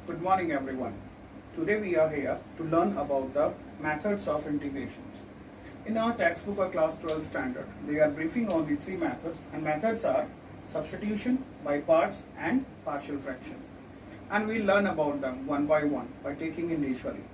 Good morning everyone. Today we are here to learn about the methods of integrations. In our textbook or class 12 standard, they are briefing only three methods, and methods are substitution, by parts and partial fraction. And we'll learn about them one by one by taking individually.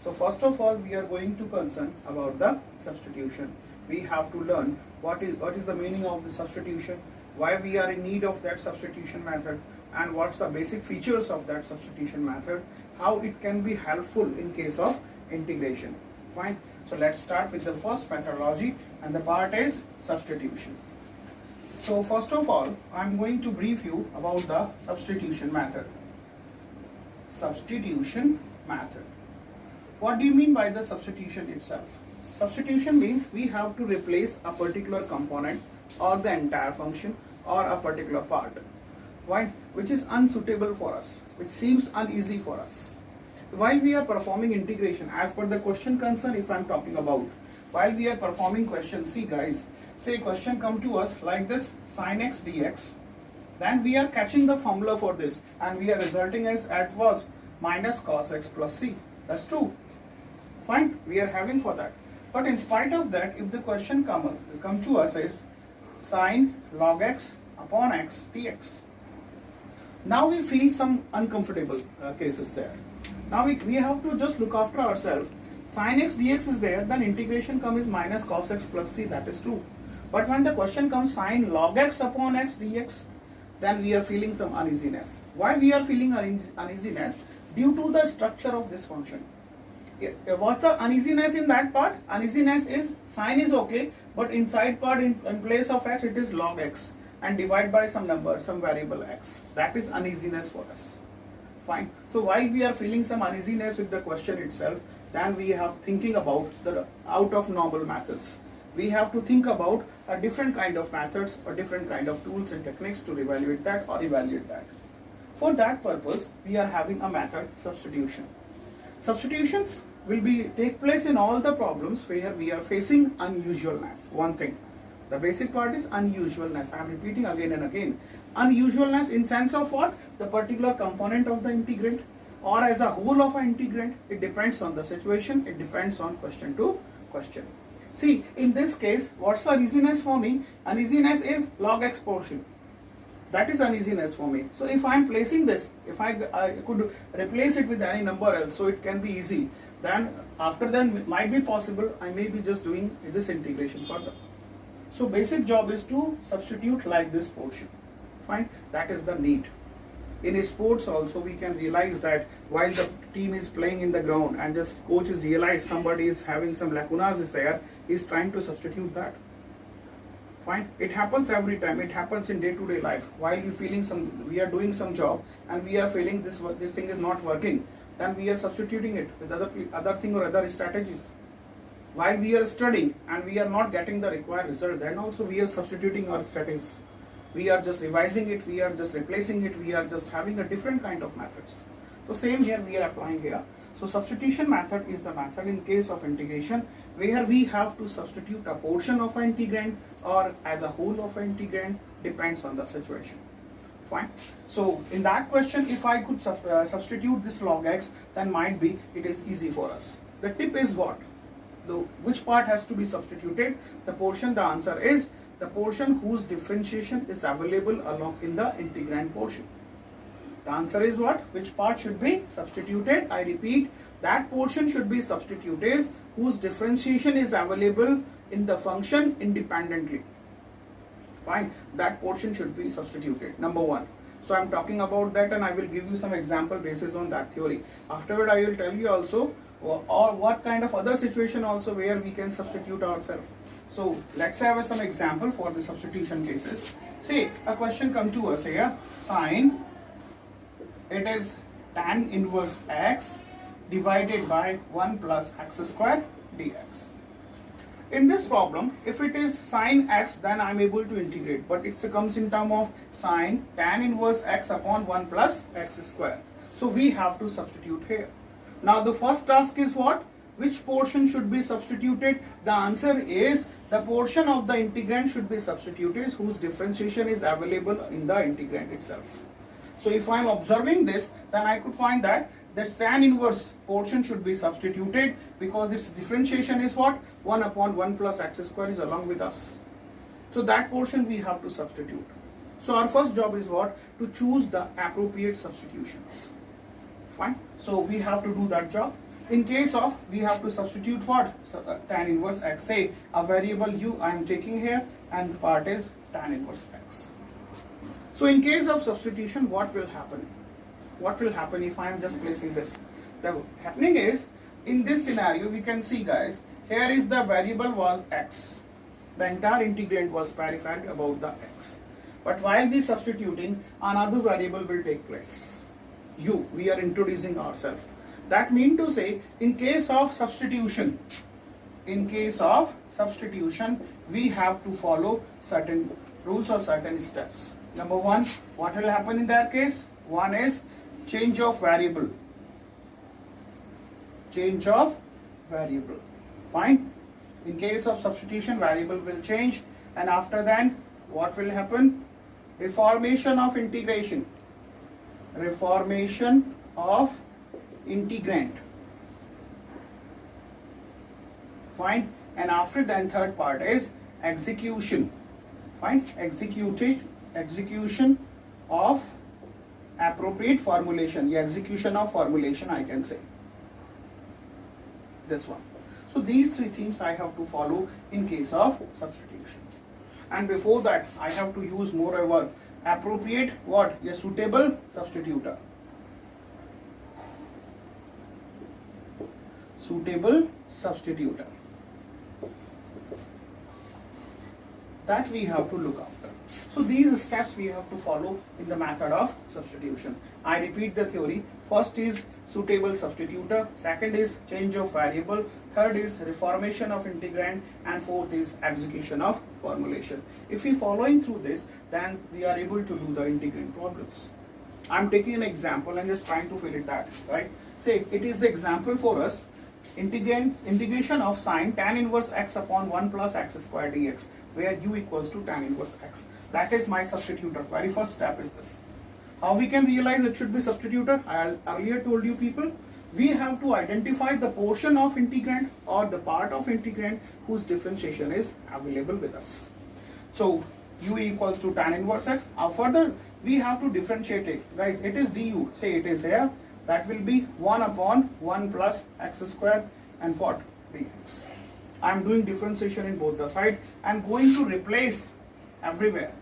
So first of all, we are going to concern about the substitution. We have to learn what is the meaning of the substitution, why we are in need of that substitution method, and what's the basic features of that substitution method, how it can be helpful in case of integration. Fine. So let's start with the first methodology, and the part is substitution. So first of all, I'm going to brief you about the substitution method. Substitution method. What do you mean by the substitution itself? Substitution means we have to replace a particular component or the entire function or a particular part, right, which is unsuitable for us, which seems uneasy for us. While we are performing integration, as per the question concern, if I'm talking about, while we are performing question, see guys, say question come to us like this, sin x dx, then we are catching the formula for this, and we are resulting as at was minus cos x plus c. That's true. Fine, we are having for that. But in spite of that, if the question come to us as sin log x upon x dx, now we feel some uncomfortable cases there. Now we have to just look after ourselves. Sin x dx is there, then integration comes minus cos x plus c, that is true. But when the question comes sin log x upon x dx, then we are feeling some uneasiness. Why we are feeling uneasiness? Due to the structure of this function. What's the uneasiness in that part? Uneasiness is sin is okay, but inside part in place of x it is log x and divide by some number, some variable x. That is uneasiness for us. Fine. So while we are feeling some uneasiness with the question itself, then we have thinking about the out of normal methods. We have to think about a different kind of methods or different kind of tools and techniques to evaluate that or evaluate that. For that purpose, we are having a method substitution. Substitutions will take place in all the problems where we are facing unusualness. One thing, the basic part is unusualness. I am repeating again and again. Unusualness in sense of what? The particular component of the integrand or as a whole of an integrand. It depends on the situation. It depends on question to question. See, in this case, what's the uneasiness for me? Uneasiness is log x portion. That is uneasiness for me. So if I am placing this, if I could replace it with any number else, so it can be easy. Then after then might be possible, I may be just doing this integration further. So basic job is to substitute like this portion. Fine, that is the need. In sports also we can realize that while the team is playing in the ground and just coach is realized somebody is having some lacunas is there, he is trying to substitute that. Fine, it happens every time. It happens in day-to-day life. While we are doing some job and we are feeling this thing is not working, then we are substituting it with other thing or other strategies. While we are studying and we are not getting the required result, then also we are substituting our strategies. We are just revising it, we are just replacing it, we are just having a different kind of methods. So same here we are applying here. So substitution method is the method in case of integration where we have to substitute a portion of an integrand or as a whole of an integrand, depends on the situation. Fine. So in that question, if I could substitute this log x, then might be it is easy for us. The tip is what? Which part has to be substituted? The portion. The answer is the portion whose differentiation is available along in the integrand portion. The answer is what? Which part should be substituted? I repeat, that portion should be substituted whose differentiation is available in the function independently. Fine, that portion should be substituted. Number one. So I am talking about that and I will give you some example basis on that theory. Afterward I will tell you also or what kind of other situation also where we can substitute ourselves. So let's have some example for the substitution cases. Say a question come to us here, sin, it is tan inverse x divided by 1 plus x square dx. In this problem, if it is sin x, then I am able to integrate, but it comes in term of sin tan inverse x upon 1 plus x square. So we have to substitute here. Now the first task is what? Which portion should be substituted? The answer is the portion of the integrand should be substituted whose differentiation is available in the integrand itself. So if I am observing this, then I could find that the tan inverse portion should be substituted because its differentiation is what? 1 upon 1 plus x square is along with us. So that portion we have to substitute. So our first job is what? To choose the appropriate substitutions. Fine. So we have to do that job. In case of, we have to substitute what? So, tan inverse x. Say a variable u I am taking here and the part is tan inverse x. So in case of substitution, what will happen? What will happen if I am just placing this? The happening is, in this scenario, we can see guys, here is the variable was x. The entire integrand was clarified about the x. But while we substituting, another variable will take place. U, we are introducing ourselves. That means to say, in case of substitution, we have to follow certain rules or certain steps. Number one, what will happen in that case? One is change of variable. Fine. In case of substitution, variable will change, and after that, what will happen? Reformation of integration. Reformation of integrand. Fine. And after then, third part is execution. Fine. Execution of appropriate formulation. Yeah, execution of formulation, I can say. This one. So these three things I have to follow in case of substitution. And before that, I have to use moreover appropriate what? A suitable substitutor. Suitable substitutor. That we have to look after. So these steps we have to follow in the method of substitution. I repeat the theory. First is suitable substitutor, second is change of variable, third is reformation of integrand, and fourth is execution of formulation. If we following through this, then we are able to do the integrand problems. I'm taking an example and just trying to fill it that, right? Say it is the example for us. Integration of sine tan inverse x upon 1 plus x square dx, where u equals to tan inverse x. That is my substitutor. Very first step is this. How we can realize it should be substitutor? I earlier told you people, we have to identify the portion of integrand or the part of integrand whose differentiation is available with us. So u equals to tan inverse x. Further, we have to differentiate it. Guys, it is du. Say it is here. That will be 1 upon 1 plus x square and what? Dx. I am doing differentiation in both the side and going to replace everywhere.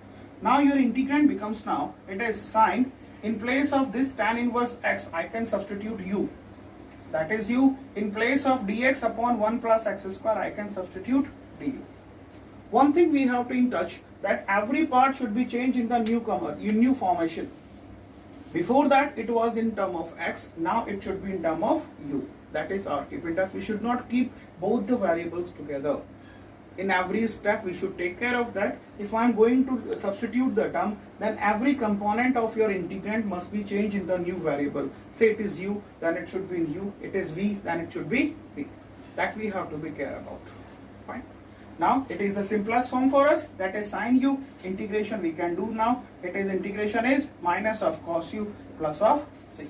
Now your integrand becomes now, it is sine. In place of this tan inverse x, I can substitute u. That is u. In place of dx upon 1 plus x square, I can substitute du. One thing we have to in touch, that every part should be changed in the new formation. Before that, it was in term of x. Now it should be in term of u. That is our keep in touch. We should not keep both the variables together. In every step, we should take care of that. If I am going to substitute the term, then every component of your integrand must be changed in the new variable. Say it is u, then it should be in u. It is v, then it should be v. That we have to be care about. Fine. Now it is the simplest form for us, that is sine u. Integration we can do now. It is integration is minus of cos u plus of c.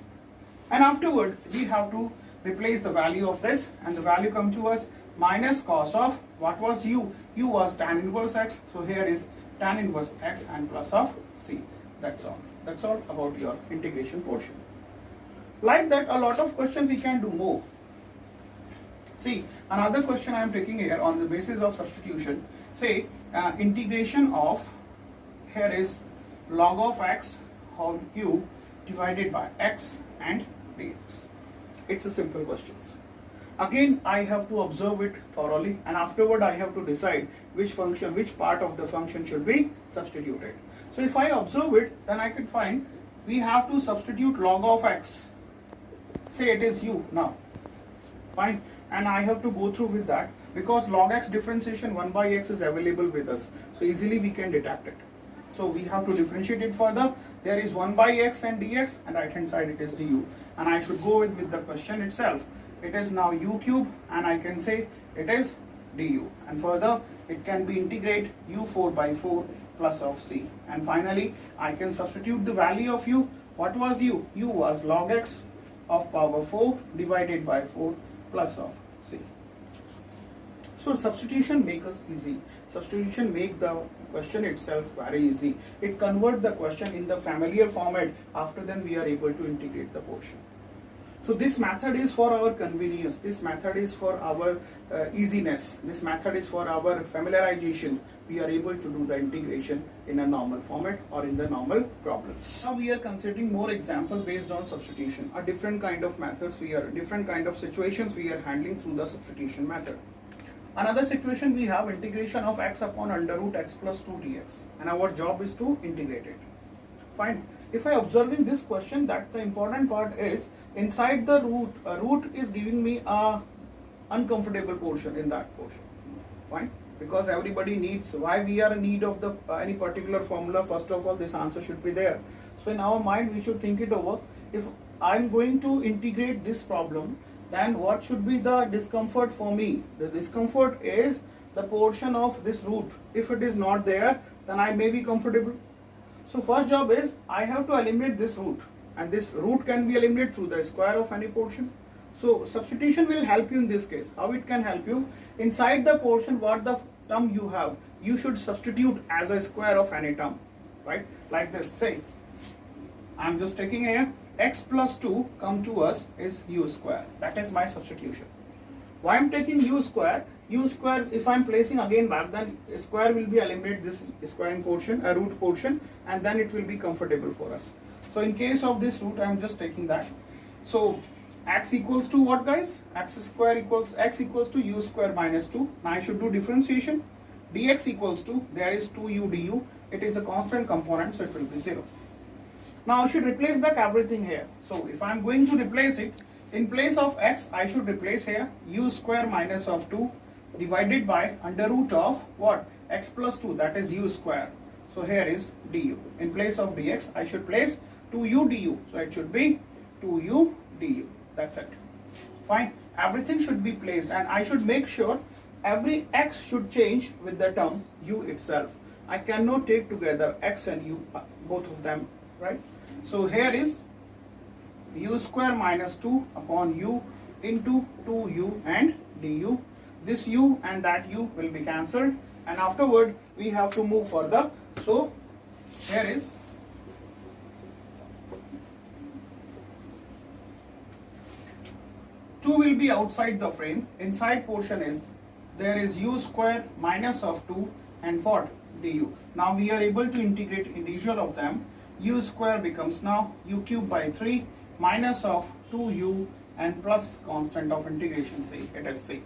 And afterward we have to replace the value of this, and the value come to us minus cos of what was u? U was tan inverse x. So here is tan inverse x and plus of c. That's all. That's all about your integration portion. Like that, a lot of questions we can do more. See, another question I am taking here on the basis of substitution. Say integration of, here is log of x whole cube divided by x and dx. It's a simple question. Again, I have to observe it thoroughly, and afterward I have to decide which function, which part of the function should be substituted. So if I observe it, then I can find we have to substitute log of x. Say it is u now. Fine. And I have to go through with that because log x differentiation 1 by x is available with us. So easily we can detect it. So we have to differentiate it further. There is 1 by x and dx, and right hand side it is du. And I should go with the question itself. It is now u cube, and I can say it is du. And further it can be integrate u 4 by 4 plus of c. And finally I can substitute the value of u. What was u? U was log x of power 4 divided by 4 plus of c. So substitution make us easy. Substitution make the question itself very easy. It convert the question in the familiar format. After then we are able to integrate the portion. So this method is for our convenience. This method is for our easiness. This method is for our familiarization. We are able to do the integration in a normal format or in the normal problems. Now we are considering more example based on substitution. A different kind of methods different kind of situations we are handling through the substitution method. Another situation, we have integration of x upon under root x plus 2 dx, and our job is to integrate it. Fine. If I observe in this question that the important part is inside the root is giving me a uncomfortable portion in that portion. Fine. Because everybody needs, why we are in need of the any particular formula, first of all this answer should be there. So in our mind we should think it over. If I am going to integrate this problem, then what should be the discomfort for me? The discomfort is the portion of this root. If it is not there, then I may be comfortable. So first job is I have to eliminate this root, and this root can be eliminated through the square of any portion. So substitution will help you in this case. How it can help you? Inside the portion what the term you have, you should substitute as a square of any term, right? Like this, say I'm just taking here x plus 2 come to us is u square. That is my substitution. Why I'm taking u square? U square, if I'm placing again back, then square will be eliminate this squaring portion, a root portion, and then it will be comfortable for us. So in case of this root, I'm just taking that. So x equals to what, guys? X equals to u square minus 2. Now I should do differentiation. Dx equals to, there is 2u du. It is a constant component, so it will be 0. Now I should replace back everything here. So if I'm going to replace it, in place of x, I should replace here u square minus of 2 divided by under root of what? X plus 2, that is u square. So here is du. In place of dx, I should place 2u du. So it should be 2u du. That's it. Fine. Everything should be placed, and I should make sure every x should change with the term u itself. I cannot take together x and u, both of them, right? So here is u square minus 2 upon u into 2u and du. This u and that u will be cancelled, and afterward we have to move further. So here is two will be outside the frame. Inside portion is there is u square minus of 2 and what? Du. Now we are able to integrate individual of them. U square becomes now u cube by 3 minus of 2u and plus constant of integration, say it is c.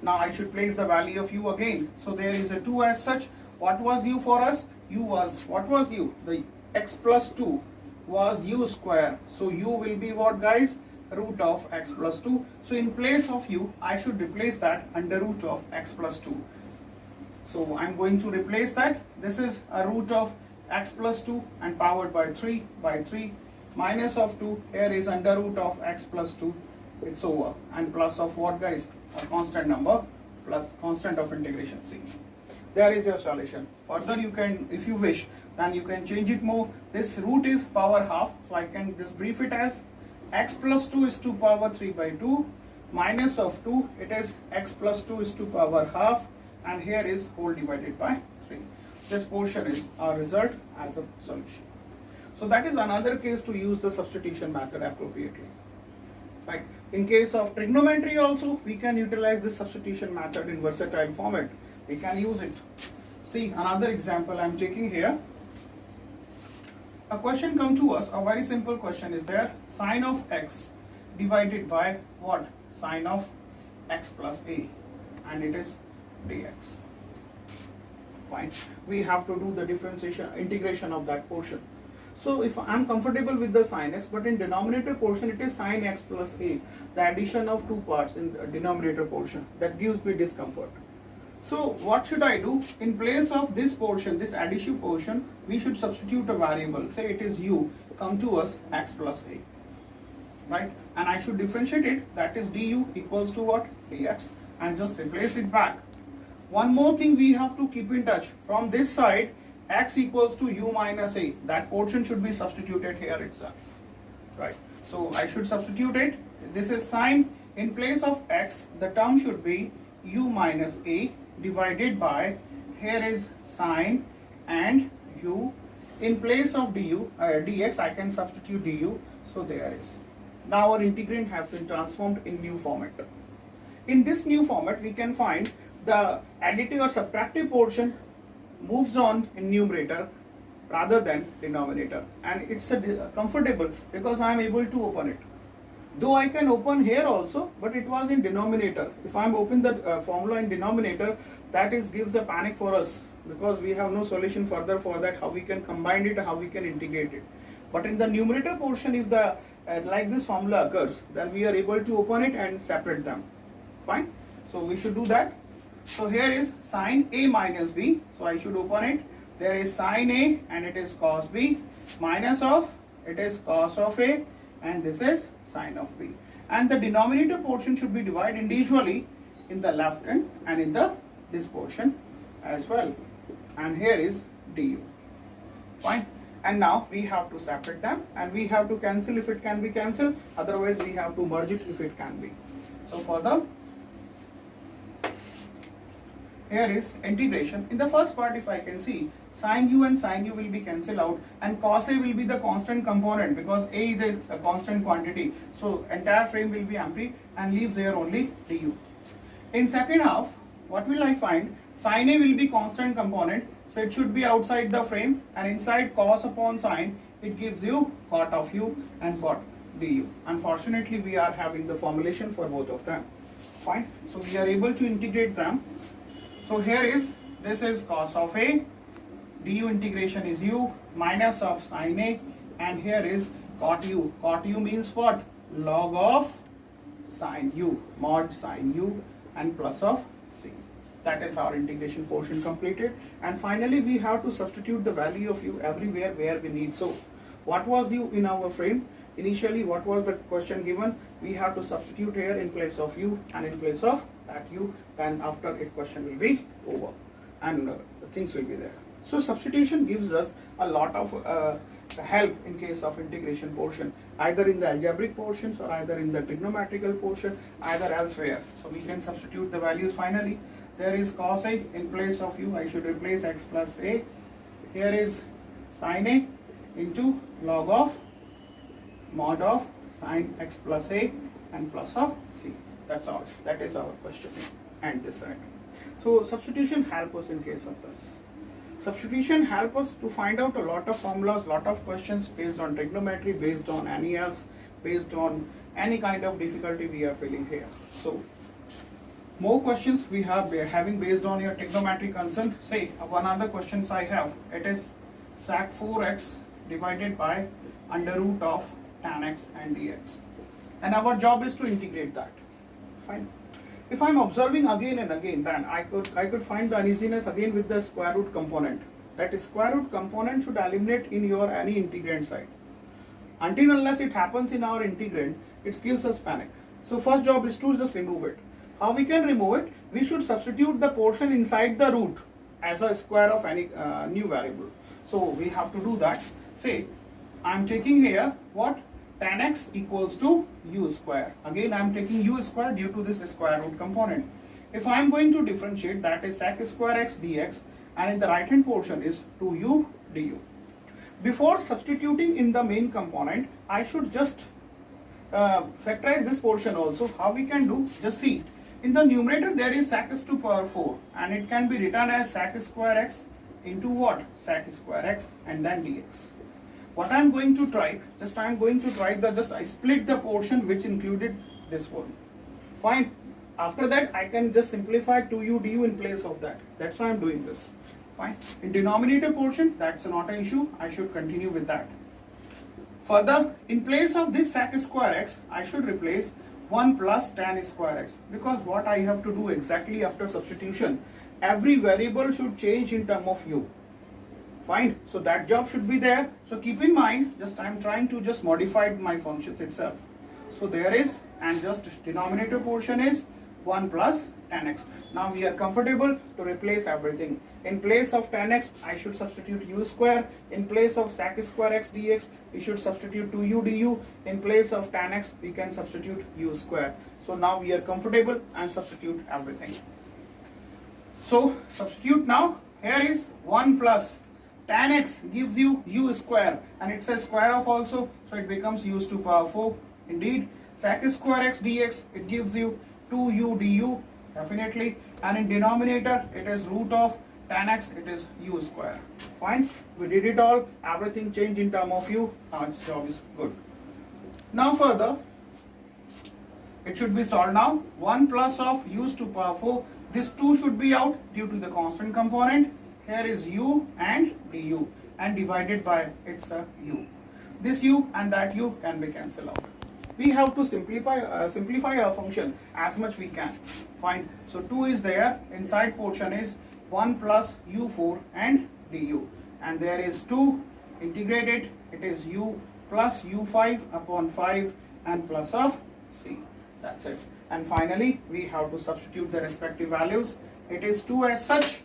Now I should place the value of u again. So there is a 2 as such. What was u for us? U was, what was u? The x plus 2 was u square. So u will be what, guys? Root of x plus 2. So in place of u, I should replace that under root of x plus 2. So I'm going to replace that. This is a root of x plus 2 and powered by 3 minus of 2. Here is under root of x plus 2. It's over. And plus of what, guys? A constant number plus constant of integration c. There is your solution. Further you can, if you wish, then you can change it more. This root is power half. So I can just brief it as x plus 2 is to power 3 by 2 minus of 2. It is x plus 2 is to power half, and here is whole divided by 3. This portion is our result as a solution. So that is another case to use the substitution method appropriately. Right. In case of trigonometry also, we can utilize this substitution method in versatile format. We can use it. See, another example I am taking here. A question come to us, a very simple question is there. Sine of x divided by what? Sine of x plus a, and it is dx. Fine. We have to do the differentiation, integration of that portion. So if I am comfortable with the sine x, but in denominator portion it is sine x plus a, the addition of two parts in the denominator portion, that gives me discomfort. So what should I do? In place of this portion, this additive portion, we should substitute a variable. Say it is u, come to us x plus a, right? And I should differentiate it, that is du equals to what? Dx, and just replace it back. One more thing we have to keep in touch. From this side, x equals to u minus a, that portion should be substituted here itself, right? So I should substitute it. This is sine. In place of x, the term should be u minus a divided by, here is sine and u. In place of dx, I can substitute du. So there is. Now our integrand has been transformed in new format. In this new format, we can find the additive or subtractive portion moves on in numerator rather than denominator, and it's comfortable because I am able to open it. Though I can open here also, but it was in denominator. If I am open the formula in denominator, that gives a panic for us because we have no solution further for that, how we can combine it, how we can integrate it. But in the numerator portion, if the like this formula occurs, then we are able to open it and separate them. Fine. So we should do that. So here is sine a minus b. So I should open it. There is sine a and it is cos b, minus of, it is cos of a, and this is sine of b. And the denominator portion should be divided individually in the left hand and in the this portion as well. And here is du. Fine. And now we have to separate them and we have to cancel if it can be cancelled. Otherwise we have to merge it if it can be. So further, here is integration. In the first part, if I can see, sin u and sin u will be cancelled out and cos a will be the constant component because a is a constant quantity. So entire frame will be empty and leaves here only du. In second half, what will I find? Sin a will be constant component. So it should be outside the frame, and inside cos upon sine, it gives you cot of u and what? Du. Unfortunately, we are having the formulation for both of them. Fine. So we are able to integrate them. So here is, this is cos of a, du integration is u, minus of sine a, and here is cot u. Cot u means what? Log of sine u, mod sine u, and plus of c. That is our integration portion completed. And finally, we have to substitute the value of u everywhere where we need. So what was u in our frame? Initially, what was the question given? We have to substitute here in place of u and in place of that u, and after it question will be over and the things will be there. So substitution gives us a lot of help in case of integration portion, either in the algebraic portions or either in the trigonometrical portion, either elsewhere. So we can substitute the values finally. There is cos a, in place of u I should replace x plus a. Here is sin a into log of mod of sin x plus a and plus of c. That's all. That is our question and this side. So substitution help us in case of this. Substitution help us to find out a lot of formulas, lot of questions based on trigonometry, based on any else, based on any kind of difficulty we are feeling here. So more questions we are having based on your trigonometry concern. Say one other questions I have. It is sec 4x divided by under root of tan x and dx. And our job is to integrate that. Fine. If I am observing again and again, then I could find the uneasiness again with the square root component. That is, square root component should eliminate in your any integrand side. Until unless it happens in our integrand, it gives us panic. So first job is to just remove it. How we can remove it? We should substitute the portion inside the root as a square of any new variable. So we have to do that. Say I am taking here what? Tan x equals to u square. Again I am taking u square due to this square root component. If I am going to differentiate, that is sec square x dx, and in the right hand portion is 2u du. Before substituting in the main component, I should just factorize this portion also. How we can do? Just see. In the numerator there is sec to the power 4 and it can be written as sec square x into what? Sec square x and then dx. What I am going to try, just I am going to try I split the portion which included this one. Fine. After that I can just simplify 2u du in place of that. That's why I am doing this. Fine. In denominator portion, that's not an issue. I should continue with that. Further, in place of this sec square x, I should replace 1 plus tan square x, because what I have to do exactly after substitution, every variable should change in term of u. Fine. So that job should be there. So keep in mind, just I am trying to just modify my functions itself. So there is, and just denominator portion is 1 plus tan x. Now we are comfortable to replace everything. In place of tan x, I should substitute u square. In place of sec square x dx, we should substitute 2u du. In place of tan x, we can substitute u square. So now we are comfortable and substitute everything. So substitute now. Here is 1 plus tan x gives you u square, and it's a square of also, so it becomes u to power 4. Indeed, sec square x dx, it gives you 2u du, definitely, and in denominator it is root of tan x, it is u square. Fine, we did it all, everything changed in term of u. Now its job is good. Now further, it should be solved now. 1 plus of u to power 4, this 2 should be out due to the constant component. Here is u and du, and divided by its u. This u and that u can be cancelled out. We have to simplify our function as much we can. Fine. So 2 is there. Inside portion is 1 plus u4 and du, and there is 2. Integrate it. It is u plus u5 upon 5 and plus of c. That's it. And finally, we have to substitute the respective values. It is 2 as such.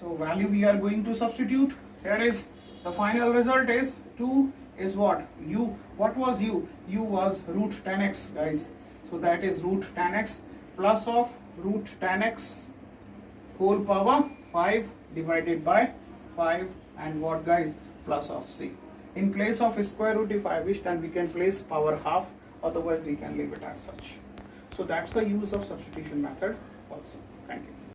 So value we are going to substitute. Here is the final result is 2 is what? U. What was u? U was root tan x, guys. So that is root tan x plus of root tan x whole power 5 divided by 5, and what, guys? Plus of c. In place of square root, if I wish, then we can place power half, otherwise we can leave it as such. So that's the use of substitution method also. Thank you.